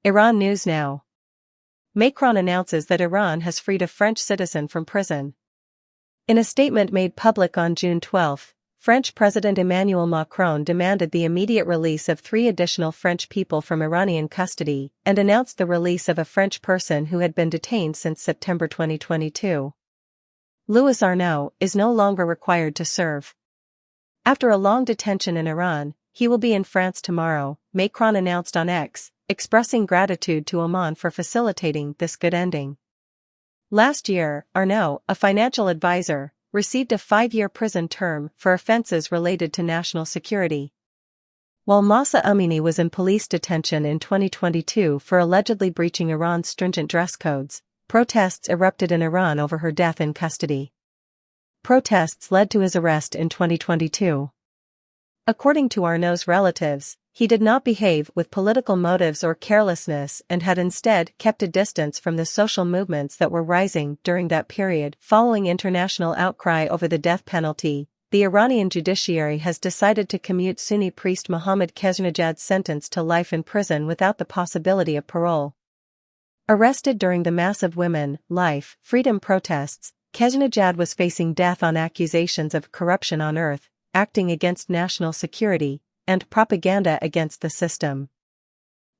Iran News Now. Macron announces that Iran has freed a French citizen from prison. In a statement made public on June 12, French President Emmanuel Macron demanded the immediate release of 3 additional French people from Iranian custody and announced the release of a French person who had been detained since September 2022. Louis Arnault is no longer required to serve. After a long detention in Iran, he will be in France tomorrow, Macron announced on X, expressing gratitude to Oman for facilitating this good ending. Last year, Arnault, a financial advisor, received a 5-year prison term for offenses related to national security. While Mahsa Amini was in police detention in 2022 for allegedly breaching Iran's stringent dress codes, protests erupted in Iran over her death in custody. Protests led to his arrest in 2022. According to Arnault's relatives, he did not behave with political motives or carelessness and had instead kept a distance from the social movements that were rising during that period. Following international outcry over the death penalty, the Iranian judiciary has decided to commute Sunni priest Mohammad Khazanejad's sentence to life in prison without the possibility of parole. Arrested during the massive women, life, freedom protests, Khazanejad was facing death on accusations of corruption on earth, acting against national security, and propaganda against the system.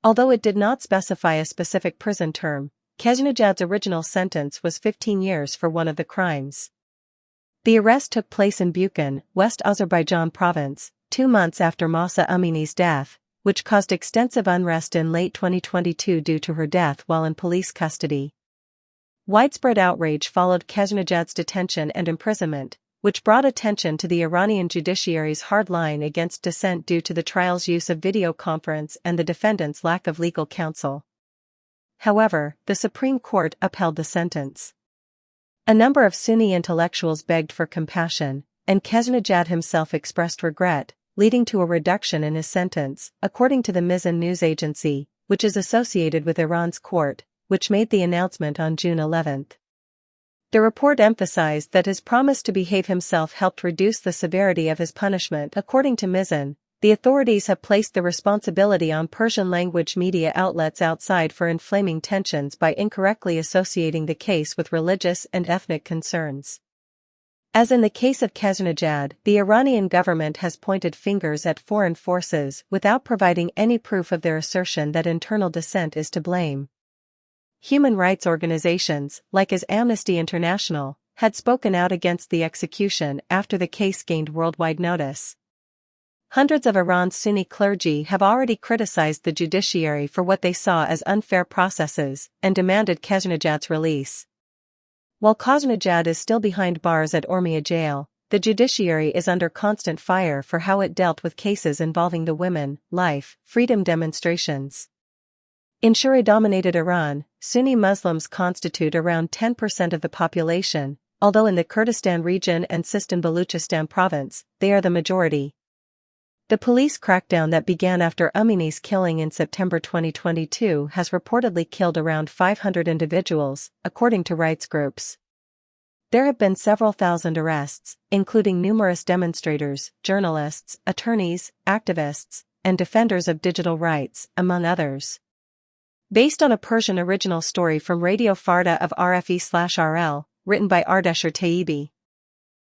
Although it did not specify a specific prison term, Khazanejad's original sentence was 15 years for one of the crimes. The arrest took place in Buchan, West Azerbaijan province, 2 months after Mahsa Amini's death, which caused extensive unrest in late 2022 due to her death while in police custody. Widespread outrage followed Khazanejad's detention and imprisonment, which brought attention to the Iranian judiciary's hard line against dissent due to the trial's use of video conference and the defendant's lack of legal counsel. However, the Supreme Court upheld the sentence. A number of Sunni intellectuals begged for compassion, and Khazanejad himself expressed regret, leading to a reduction in his sentence, according to the Mizan news agency, which is associated with Iran's court, which made the announcement on June 11. The report emphasized that his promise to behave himself helped reduce the severity of his punishment. According to Mizan, the authorities have placed the responsibility on Persian-language media outlets outside for inflaming tensions by incorrectly associating the case with religious and ethnic concerns. As in the case of Khazanejad, the Iranian government has pointed fingers at foreign forces without providing any proof of their assertion that internal dissent is to blame. Human rights organizations, like as Amnesty International, had spoken out against the execution after the case gained worldwide notice. Hundreds of Iran's Sunni clergy have already criticized the judiciary for what they saw as unfair processes and demanded Khazanejad's release. While Khazanejad is still behind bars at Urmia jail, the judiciary is under constant fire for how it dealt with cases involving the women, life, freedom demonstrations. In Shia-dominated Iran, Sunni Muslims constitute around 10% of the population, although in the Kurdistan region and Sistan-Baluchistan province, they are the majority. The police crackdown that began after Amini's killing in September 2022 has reportedly killed around 500 individuals, according to rights groups. There have been several thousand arrests, including numerous demonstrators, journalists, attorneys, activists, and defenders of digital rights, among others. Based on a Persian original story from Radio Farda of RFE/RL, written by Ardeshir Tayyibi.